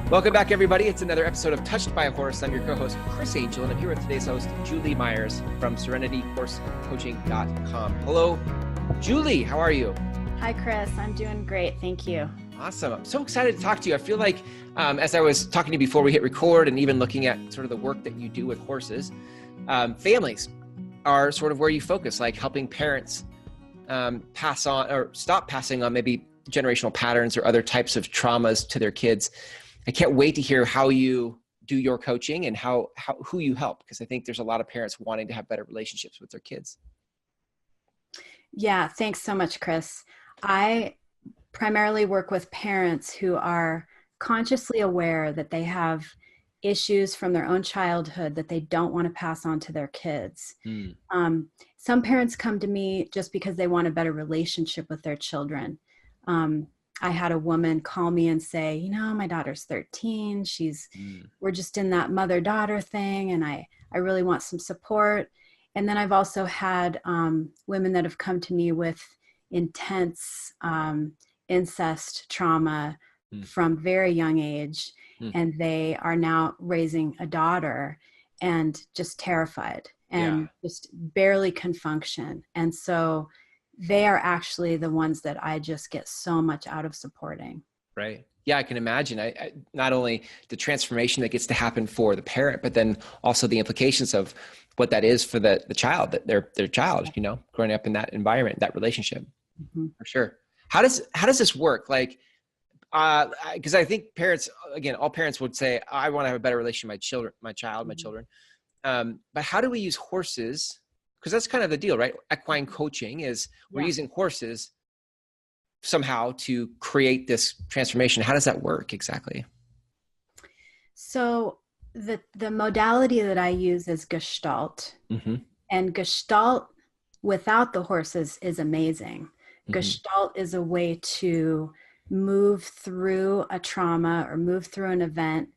Welcome back, everybody. It's another episode of Touched by a Horse. I'm your co-host, Chris Angel, and I'm here with today's host, Julie Myers from SerenityHorseCoaching.com. Hello, Julie. How are you? Hi, Chris. I'm doing great. Thank you. Awesome. I'm so excited to talk to you. I feel like as I was talking to you before we hit record and even looking at sort of the work that you do with horses, families are sort of where you focus, like helping parents pass on or stop passing on maybe generational patterns or other types of traumas to their kids. I can't wait to hear how you do your coaching and who you help, because I think there's a lot of parents wanting to have better relationships with their kids. Yeah, thanks so much, Chris. I primarily work with parents who are consciously aware that they have issues from their own childhood that they don't want to pass on to their kids. Some parents come to me just because they want a better relationship with their children. I had a woman call me and say, my daughter's 13. We're just in that mother-daughter thing, and I really want some support. And then I've also had women that have come to me with intense incest trauma from very young age, and they are now raising a daughter and just terrified and just barely can function. And so they are actually the ones that I just get so much out of supporting. Right. Yeah, I can imagine. I not only the transformation that gets to happen for the parent, but then also the implications of what that is for the child, that their child, growing up in that environment, that relationship. For sure. How does this work? Like, because I think parents, again, all parents would say, I want to have a better relationship with my children. But how do we use horses? Because that's kind of the deal, right? Equine coaching is we're using horses somehow to create this transformation. How does that work exactly? So the modality that I use is Gestalt. And Gestalt without the horses is amazing. Gestalt is a way to move through a trauma or move through an event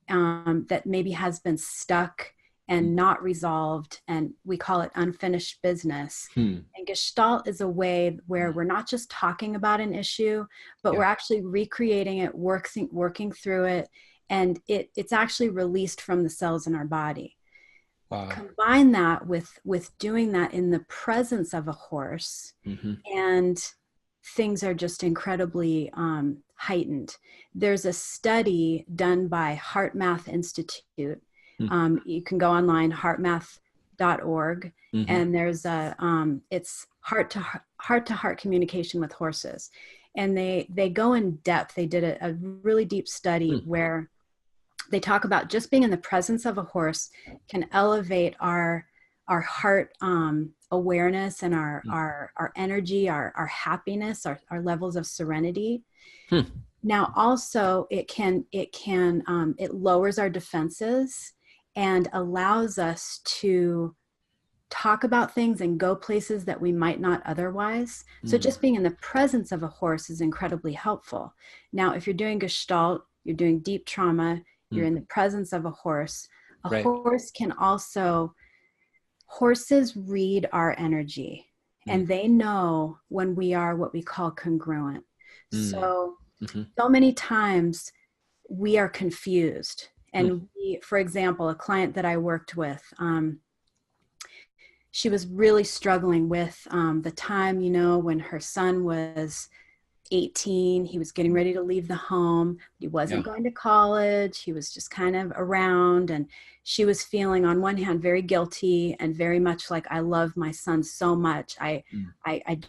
that maybe has been stuck and not resolved, and we call it unfinished business. And Gestalt is a way where we're not just talking about an issue, but we're actually recreating it, working through it, and it's actually released from the cells in our body. Wow. Combine that with doing that in the presence of a horse, and things are just incredibly heightened. There's a study done by Heart Math Institute. You can go online, heartmath.org, and there's it's heart to heart communication with horses. And they go in depth. They did a really deep study where they talk about just being in the presence of a horse can elevate our heart awareness and our energy, our happiness, our levels of serenity. Now, also it lowers our defenses and allows us to talk about things and go places that we might not otherwise. So just being in the presence of a horse is incredibly helpful. Now, if you're doing Gestalt, you're doing deep trauma, you're in the presence of a horse. Horse can also, horses read our energy, and they know when we are what we call congruent. So many times we are confused. And for example, a client that I worked with, she was really struggling with the time, when her son was 18, he was getting ready to leave the home. He wasn't going to college. He was just kind of around. And she was feeling, on one hand, very guilty and very much like, I love my son so much. I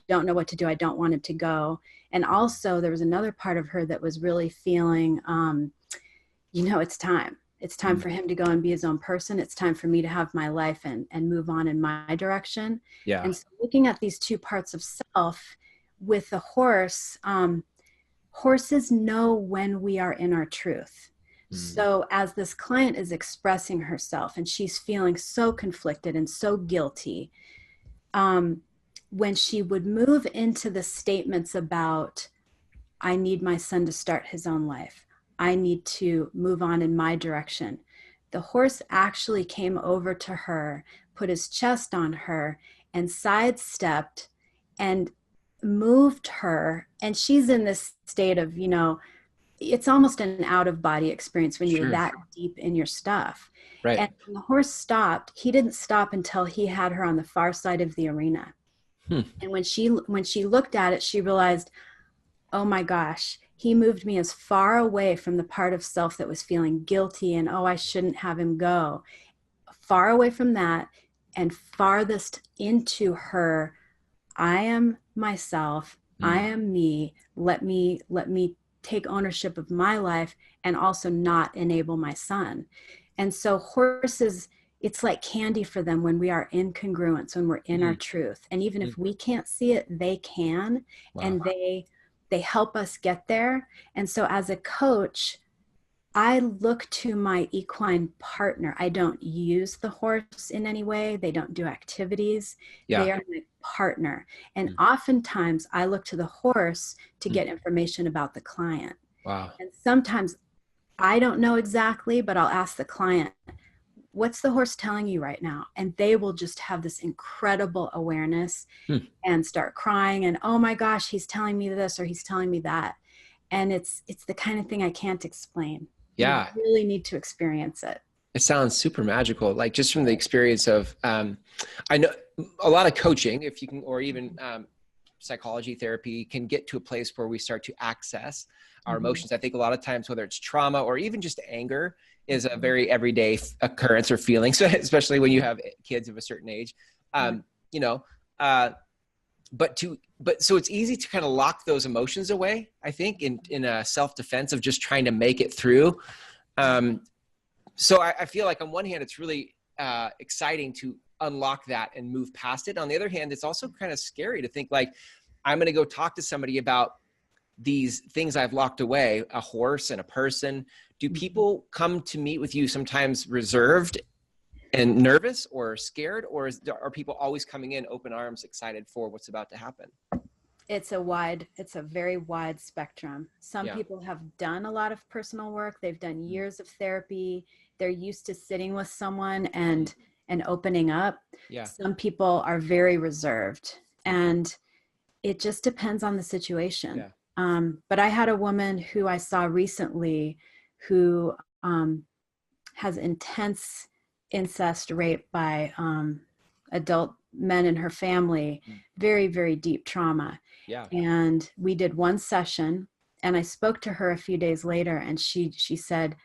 don't know what to do. I don't want him to go. And also there was another part of her that was really feeling, it's time. It's time for him to go and be his own person. It's time for me to have my life and move on in my direction. And so looking at these two parts of self with the horse, horses know when we are in our truth. So as this client is expressing herself and she's feeling so conflicted and so guilty, when she would move into the statements about, I need my son to start his own life, I need to move on in my direction, the horse actually came over to her, put his chest on her, and sidestepped and moved her. And she's in this state of, it's almost an out of body experience when you're Sure. that deep in your stuff. And Right. when the horse stopped, he didn't stop until he had her on the far side of the arena. Hmm. And when she looked at it, she realized, oh my gosh, he moved me as far away from the part of self that was feeling guilty and, oh, I shouldn't have him go, far away from that, and farthest into her, I am myself, I Mm. am me, let me take ownership of my life and also not enable my son. And so horses, it's like candy for them when we are in congruence, when we're in our Mm. truth. And even Mm. if we can't see it, they can, Wow. and they help us get there. And so as a coach, I look to my equine partner. I don't use the horse in any way. They don't do activities. Yeah. They are my partner. And Mm. oftentimes I look to the horse to Mm. get information about the client. Wow. And sometimes I don't know exactly, but I'll ask the client, what's the horse telling you right now? And they will just have this incredible awareness Hmm. and start crying and, oh my gosh, he's telling me this or he's telling me that. And it's the kind of thing I can't explain. You Yeah. really need to experience it. It sounds super magical. Like just from the experience of, I know a lot of coaching, if you can, or even psychology therapy can get to a place where we start to access our Mhm. emotions. I think a lot of times, whether it's trauma or even just anger, is a Mhm. very everyday occurrence or feeling. So especially when you have kids of a certain age, Yeah. you know, but so it's easy to kind of lock those emotions away, I think, in a self-defense of just trying to make it through. So I feel like on one hand, it's really exciting to unlock that and move past it. On the other hand, it's also kind of scary to think like, I'm going to go talk to somebody about these things I've locked away, a horse and a person. Do Mhm. people come to meet with you sometimes reserved and nervous or scared, or are people always coming in open arms, excited for what's about to happen? It's a very wide spectrum. Some Yeah. people have done a lot of personal work. They've done Mm. years of therapy. They're used to sitting with someone Mm. and opening up. Yeah. Some people are very reserved, Okay. and it just depends on the situation. Yeah. But I had a woman who I saw recently who has intense incest rape by adult men in her family, Mm. very, very deep trauma. Yeah. And we did one session, and I spoke to her a few days later, and she said,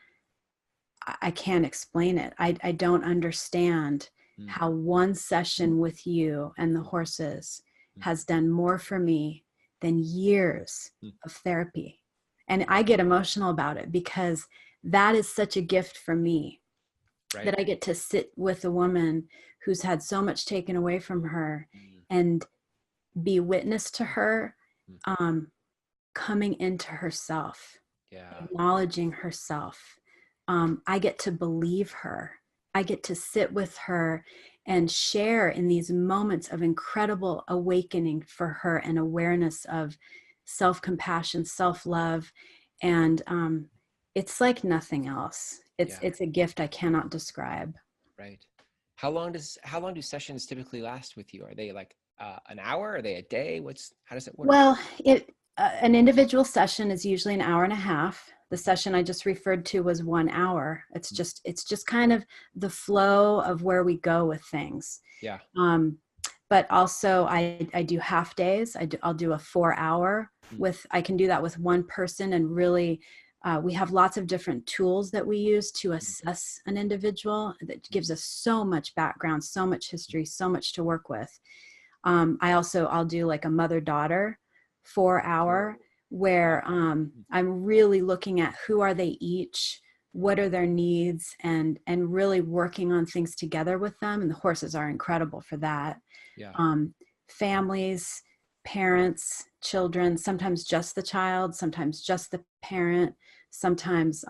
I can't explain it. I don't understand Mm. how one session with you and the horses Mm. has done more for me than years Mm. of therapy. And I get emotional about it because that is such a gift for me, Right. that I get to sit with a woman who's had so much taken away from her Mm. and be witness to her Mm. um, coming into herself, Yeah. acknowledging herself. I get to believe her. I get to sit with her and share in these moments of incredible awakening for her and awareness of self-compassion, self-love. And it's like nothing else. It's Yeah. it's a gift I cannot describe. Right. How long do sessions typically last with you? Are they like an hour? Are they a day? How does it work? Well, an individual session is usually an hour and a half. The session I just referred to was 1 hour. Mm. It's just kind of the flow of where we go with things. Yeah. Um, but also I do half days. I'll do a 4 hour Mm. with, I can do that with one person, and really we have lots of different tools that we use to Mm. assess an individual that gives us so much background, so much history, so much to work with. I'll do like a mother-daughter 4 hour where I'm really looking at who are they each, what are their needs, and really working on things together with them. And the horses are incredible for that. Yeah. Families, parents, children, sometimes just the child, sometimes just the parent, sometimes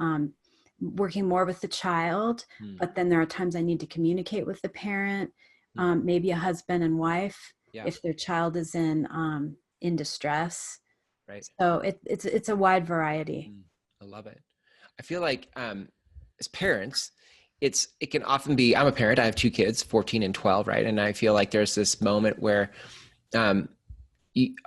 working more with the child, Mm. but then there are times I need to communicate with the parent, Mm. maybe a husband and wife Yeah. if their child is in distress. Right. So it's a wide variety. Mm. I love it. I feel like as parents, it can often be, I'm a parent, I have two kids, 14 and 12, right? And I feel like there's this moment where um,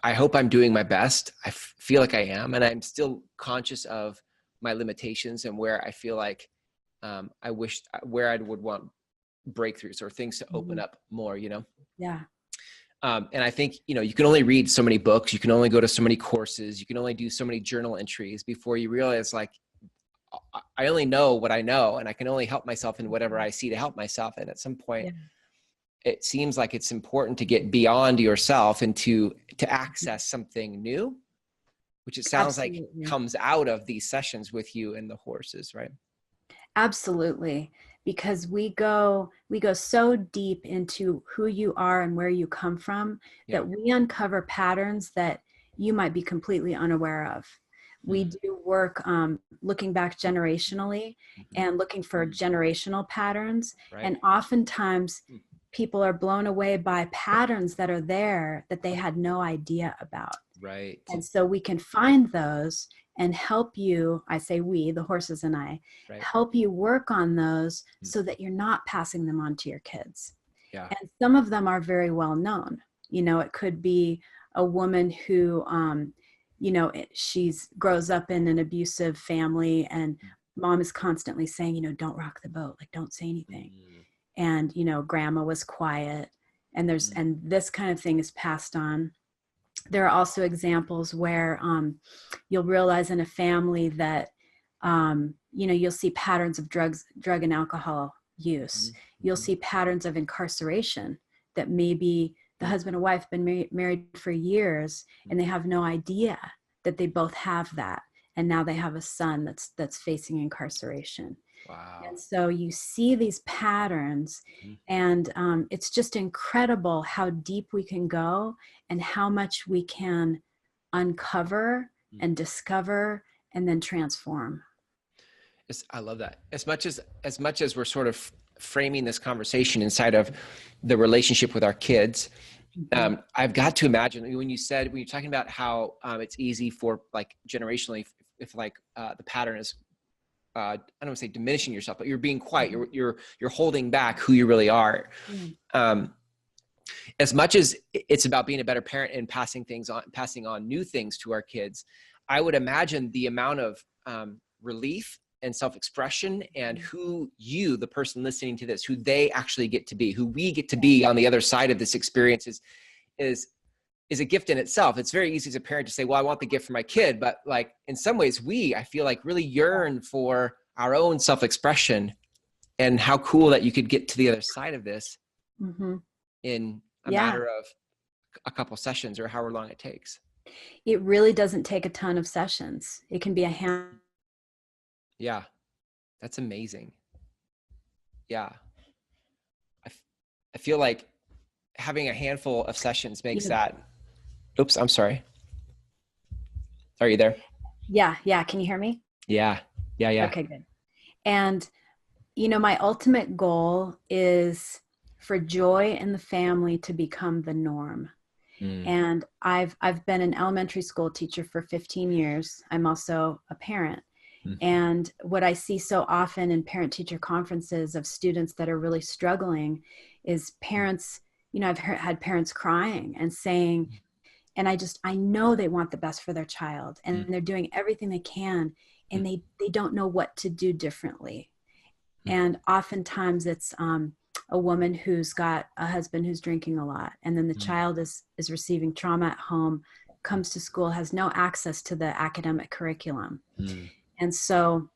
I hope I'm doing my best. Feel like I am, and I'm still conscious of my limitations and where I feel like I wish where I would want breakthroughs or things to open up more, you know? Yeah. And I think, you know, you can only read so many books, you can only go to so many courses, you can only do so many journal entries before you realize like, I only know what I know, and I can only help myself in whatever I see to help myself. And at some point, it seems like it's important to get beyond yourself and to access something new, which it sounds like comes out of these sessions with you and the horses, right? Absolutely. Because we go so deep into who you are and where you come from that we uncover patterns that you might be completely unaware of. We do work looking back generationally and looking for generational patterns. And oftentimes people are blown away by patterns that are there that they had no idea about. Right. And so we can find those and help you, I say we, the horses and I, help you work on those so that you're not passing them on to your kids. Yeah. And some of them are very well known. You know, it could be a woman who, you know, she's grows up in an abusive family and mom is constantly saying, you know, don't rock the boat, like don't say anything. And, you know, grandma was quiet and and this kind of thing is passed on. There are also examples where you'll realize in a family that, you know, you'll see patterns of drug and alcohol use. You'll see patterns of incarceration that maybe the husband and wife have been married for years and they have no idea that they both have that. And now they have a son that's facing incarceration. Wow. And so you see these patterns and it's just incredible how deep we can go and how much we can uncover and discover and then transform. I love that. As much as we're sort of framing this conversation inside of the relationship with our kids, I've got to imagine when you're talking about how it's easy for like generationally, if like the pattern is, I don't want to say diminishing yourself, but you're being quiet. You're holding back who you really are. As much as it's about being a better parent and passing on new things to our kids, I would imagine the amount of relief and self-expression and who you, the person listening to this, who they actually get to be, who we get to be on the other side of this experience is a gift in itself. It's very easy as a parent to say, well, I want the gift for my kid. But like in some ways I feel like really yearn for our own self-expression and how cool that you could get to the other side of this in a matter of a couple sessions or however long it takes. It really doesn't take a ton of sessions. It can be a hand. Yeah. That's amazing. Yeah. I feel like having a handful of sessions makes that. Oops, I'm sorry. Are you there? Yeah. Can you hear me? Yeah. Okay, good. And, you know, my ultimate goal is for joy in the family to become the norm. And I've been an elementary school teacher for 15 years. I'm also a parent. And what I see so often in parent-teacher conferences of students that are really struggling is parents, you know, I've had parents crying and saying, and I know they want the best for their child and they're doing everything they can and they don't know what to do differently. And oftentimes it's a woman who's got a husband who's drinking a lot, and then the child is receiving trauma at home, comes to school, has no access to the academic curriculum. And so,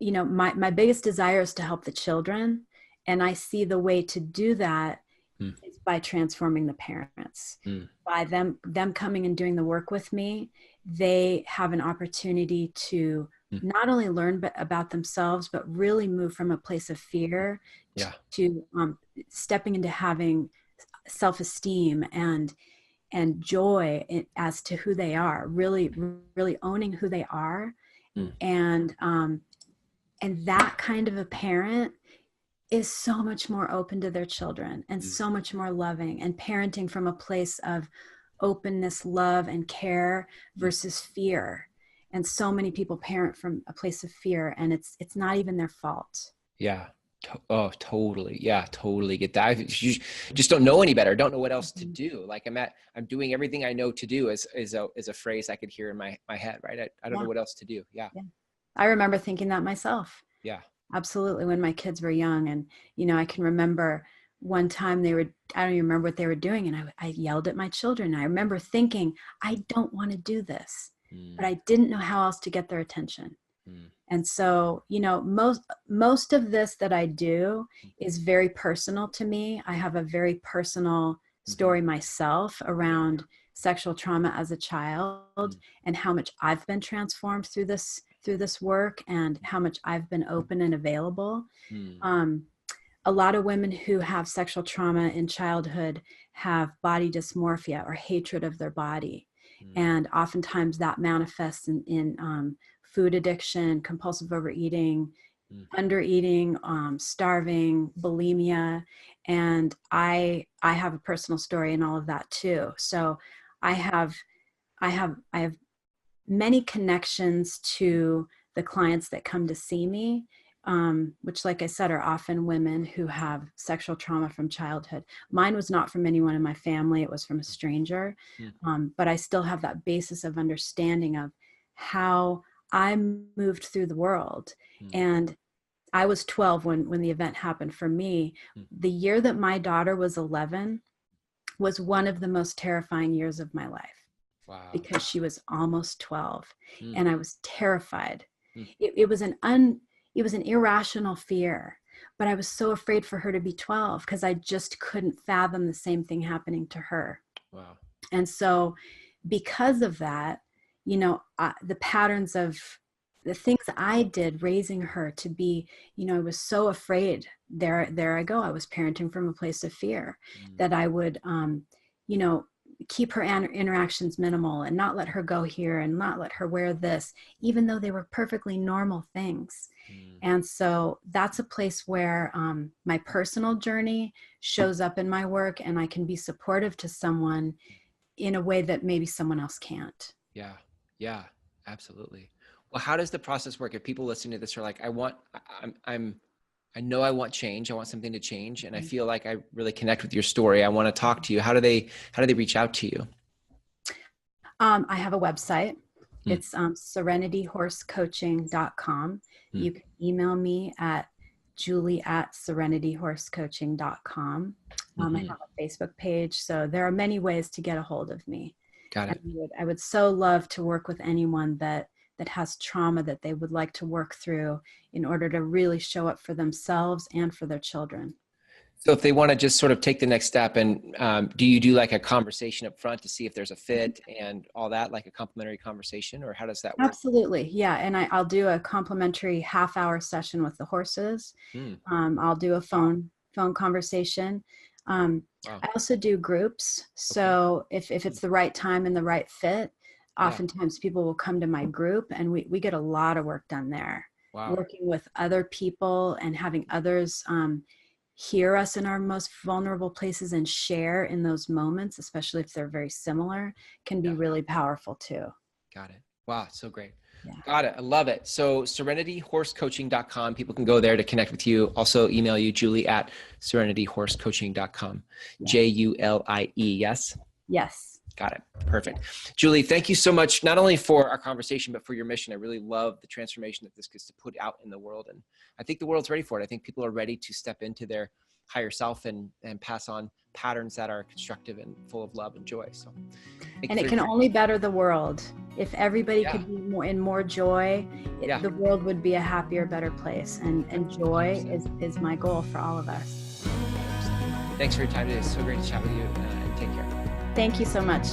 you know, my biggest desire is to help the children. And I see the way to do that is by transforming the parents. By them coming and doing the work with me, they have an opportunity to not only learn about themselves, but really move from a place of fear to stepping into having self-esteem and joy as to who they are, really owning who they are. And that kind of a parent is so much more open to their children and so much more loving and parenting from a place of openness, love, and care versus fear. And so many people parent from a place of fear, and it's not even their fault. Yeah. Oh, totally. Yeah, totally get that. You just don't know any better. Don't know what else to do. Like I'm doing everything I know to do is a phrase I could hear in my head, right? I don't know what else to do. Yeah. I remember thinking that myself. Yeah. Absolutely. When my kids were young, and, I can remember one time I don't even remember what they were doing. And I yelled at my children. I remember thinking, I don't want to do this, but I didn't know how else to get their attention. And so, most of this that I do is very personal to me. I have a very personal story myself around sexual trauma as a child, and how much I've been transformed through this work, and how much I've been open and available. A lot of women who have sexual trauma in childhood have body dysmorphia or hatred of their body. And oftentimes that manifests in food addiction, compulsive overeating, undereating, starving, bulimia. And I have a personal story in all of that too. So I have many connections to the clients that come to see me, which, like I said, are often women who have sexual trauma from childhood. Mine was not from anyone in my family. It was from a stranger. But I still have that basis of understanding of how I moved through the world. And I was 12 when the event happened for me. The year that my daughter was 11 was one of the most terrifying years of my life. Wow. Because she was almost 12 and I was terrified. It was an irrational fear, but I was so afraid for her to be 12 because I just couldn't fathom the same thing happening to her. Wow. And so because of that, the patterns of the things I did raising her to be, I was so afraid. There I go. I was parenting from a place of fear that I would, keep her interactions minimal and not let her go here and not let her wear this, even though they were perfectly normal things. And so that's a place where my personal journey shows up in my work, and I can be supportive to someone in a way that maybe someone else can't. Yeah, absolutely. Well, how does the process work? If people listening to this are like, I know I want change. I want something to change. And I feel like I really connect with your story. I want to talk to you. How do they reach out to you? I have a website. It's serenityhorsecoaching.com. You can email me at julie@serenityhorsecoaching.com. I have a Facebook page. So there are many ways to get a hold of me. Got it. I would so love to work with anyone that has trauma that they would like to work through in order to really show up for themselves and for their children. So if they want to just sort of take the next step, and do you do like a conversation up front to see if there's a fit and all that, like a complimentary conversation, or how does that work? Absolutely. Yeah. And I'll do a complimentary half-hour session with the horses. I'll do a phone conversation. Wow. I also do groups. So if it's the right time and the right fit, oftentimes people will come to my group, and we get a lot of work done there. Wow. Working with other people and having others hear us in our most vulnerable places and share in those moments, especially if they're very similar, can be really powerful too. Got it. Wow. So great. Yeah. Got it. I love it. So serenityhorsecoaching.com. People can go there to connect with you. Also email you, julie@serenityhorsecoaching.com. JULIE. Yes. Yes. Got it. Perfect. Julie, thank you so much, not only for our conversation, but for your mission. I really love the transformation that this gets to put out in the world. And I think the world's ready for it. I think people are ready to step into their higher self and pass on patterns that are constructive and full of love and joy. So, and it can only better the world. If everybody could be more joy, the world would be a happier, better place. And joy is my goal for all of us. Thanks for your time today. It's so great to chat with you, and take care. Thank you so much.